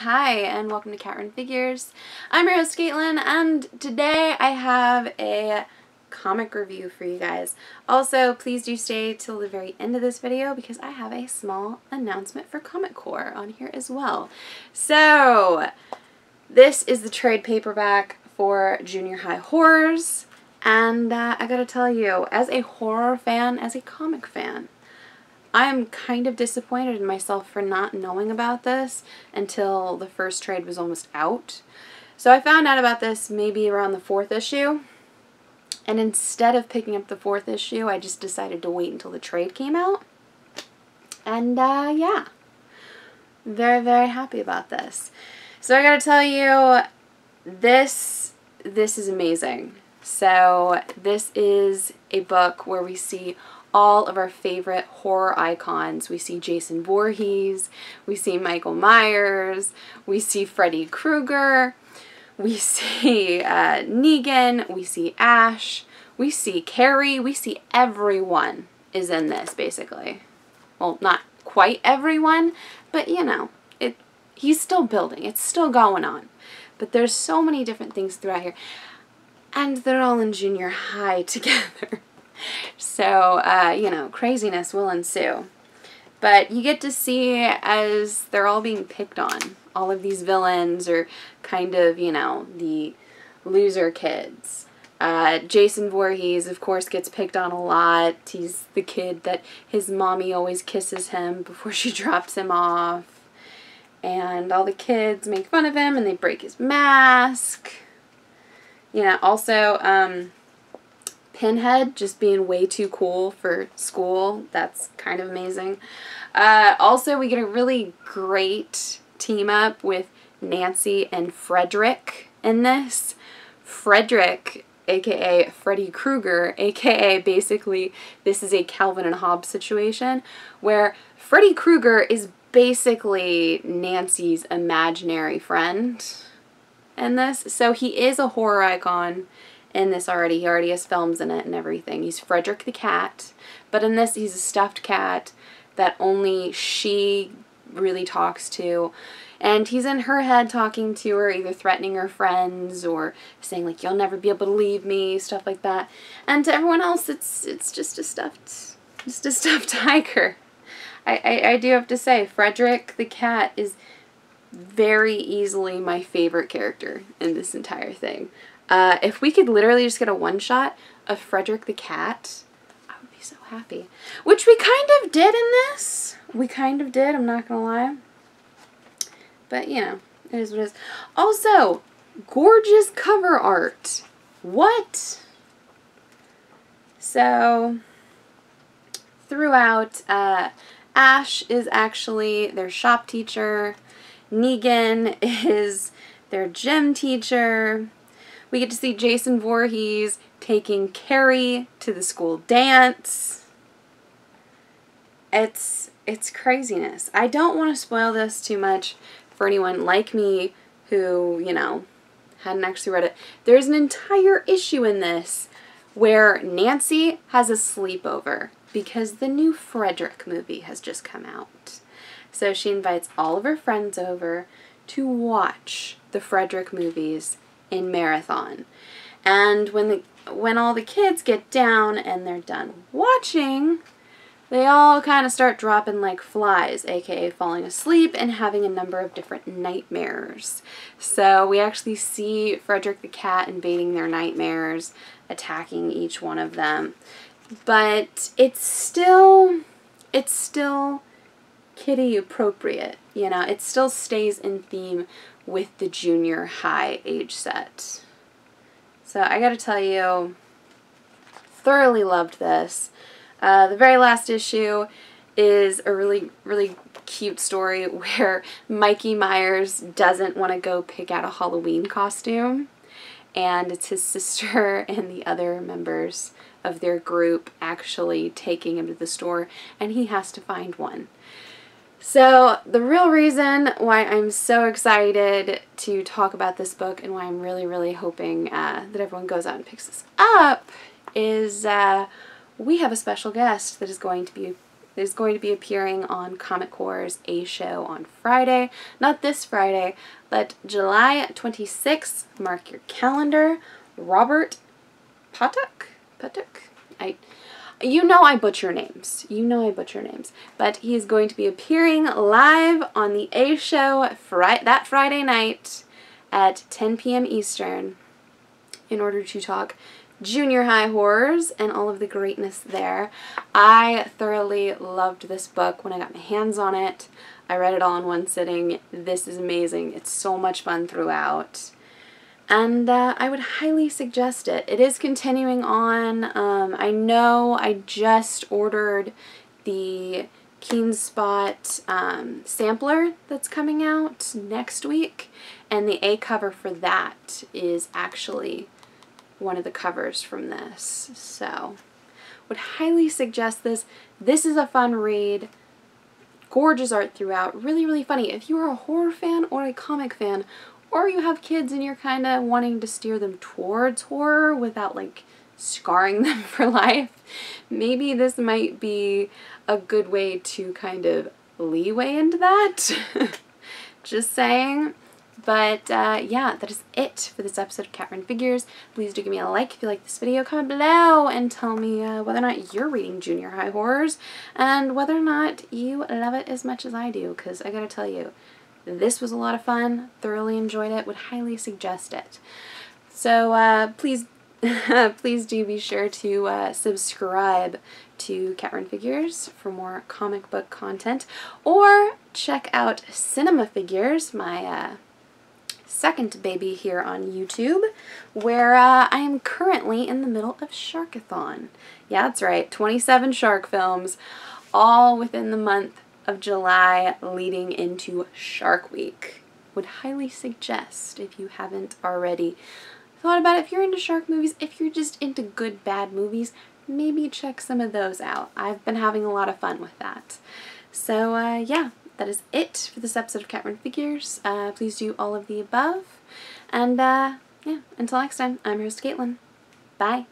Hi, and welcome to Cat Run Figures. I'm your host, Caitlin, and today I have a comic review for you guys. Also, please do stay till the very end of this video because I have a small announcement for Comic Core on here as well. So, this is the trade paperback for Junior High Horrors, and I gotta tell you, as a horror fan, as a comic fan, I am kind of disappointed in myself for not knowing about this until the first trade was almost out. So I found out about this maybe around the 4th issue, and instead of picking up the 4th issue, I just decided to wait until the trade came out. And yeah, very, very happy about this. So I gotta tell you, this is amazing. So this is a book where we see all of our favorite horror icons. We see Jason Voorhees, we see Michael Myers, we see Freddy Krueger, we see Negan, we see Ash, we see Carrie, we see everyone is in this basically. Well, not quite everyone, but you know, he's still building, it's still going on. But there's so many different things throughout here, and they're all in junior high together. So, you know, craziness will ensue. But you get to see as they're all being picked on. All of these villains are kind of, you know, the loser kids. Jason Voorhees, of course, gets picked on a lot. He's the kid that his mommy always kisses him before she drops him off. And all the kids make fun of him and they break his mask. You know, also, Pinhead just being way too cool for school. That's kind of amazing. Also, we get a really great team up with Nancy and Frederick in this. Frederick, aka Freddy Krueger, aka basically this is a Calvin and Hobbes situation where Freddy Krueger is basically Nancy's imaginary friend in this. So he is a horror icon in this already. He already has films in it and everything. He's Frederick the cat, but in this he's a stuffed cat that only she really talks to, and he's in her head talking to her, either threatening her friends or saying like, you'll never be able to leave me, stuff like that. And to everyone else it's just a stuffed tiger. I do have to say, Frederick the cat is very easily my favorite character in this entire thing. If we could literally just get a one-shot of Frederick the cat, I would be so happy. Which we kind of did in this. We kind of did, I'm not gonna lie. But, you know, it is what it is. Also, gorgeous cover art. What? So, throughout, Ash is actually their shop teacher. Negan is their gym teacher. We get to see Jason Voorhees taking Carrie to the school dance. It's craziness. I don't want to spoil this too much for anyone like me who, you know, hadn't actually read it. There's an entire issue in this where Nancy has a sleepover because the new Frederick movie has just come out. So she invites all of her friends over to watch the Frederick movies in marathon. And when all the kids get down and they're done watching, they all kind of start dropping like flies, aka falling asleep and having a number of different nightmares. So we actually see Frederick the cat invading their nightmares, attacking each one of them. But it's still kiddie appropriate, you know, it still stays in theme with the junior high age set. So I gotta tell you, thoroughly loved this. The very last issue is a really, really cute story where Mikey Myers doesn't want to go pick out a Halloween costume, and it's his sister and the other members of their group actually taking him to the store, and he has to find one. So the real reason why I'm so excited to talk about this book and why I'm really, really hoping that everyone goes out and picks this up is we have a special guest that is going to be is going to be appearing on Comic Core's A Show on Friday. Not this Friday, but July 26th. Mark your calendar. Robert Patuk? You know I butcher names. But he is going to be appearing live on the A Show that Friday night at 10 p.m. Eastern in order to talk junior high horrors and all of the greatness there. I thoroughly loved this book when I got my hands on it. I read it all in one sitting. This is amazing. It's so much fun throughout. And I would highly suggest it. It is continuing on. I know I just ordered the Keenspot sampler that's coming out next week, and the A cover for that is actually one of the covers from this. So, would highly suggest this. This is a fun read. Gorgeous art throughout. Really, really funny. If you are a horror fan or a comic fan, or you have kids and you're kind of wanting to steer them towards horror without like scarring them for life, maybe this might be a good way to kind of leeway into that. Just saying. But yeah, that is it for this episode of Cat Run Figures. Please do give me a like if you like this video. Comment below and tell me whether or not you're reading junior high horrors and whether or not you love it as much as I do, because I gotta tell you, this was a lot of fun. Thoroughly enjoyed it. Would highly suggest it. So please do be sure to subscribe to Cat Run Figures for more comic book content, or check out Cinema Figures, my second baby here on YouTube, where I am currently in the middle of Sharkathon. Yeah, that's right, 27 shark films, all within the month of July leading into Shark Week. Would highly suggest, if you haven't already thought about it, if you're into shark movies, if you're just into good bad movies, maybe check some of those out. I've been having a lot of fun with that. So yeah, that is it for this episode of Cat Run Figures. Please do all of the above. And yeah, until next time, I'm your host Caitlin. Bye.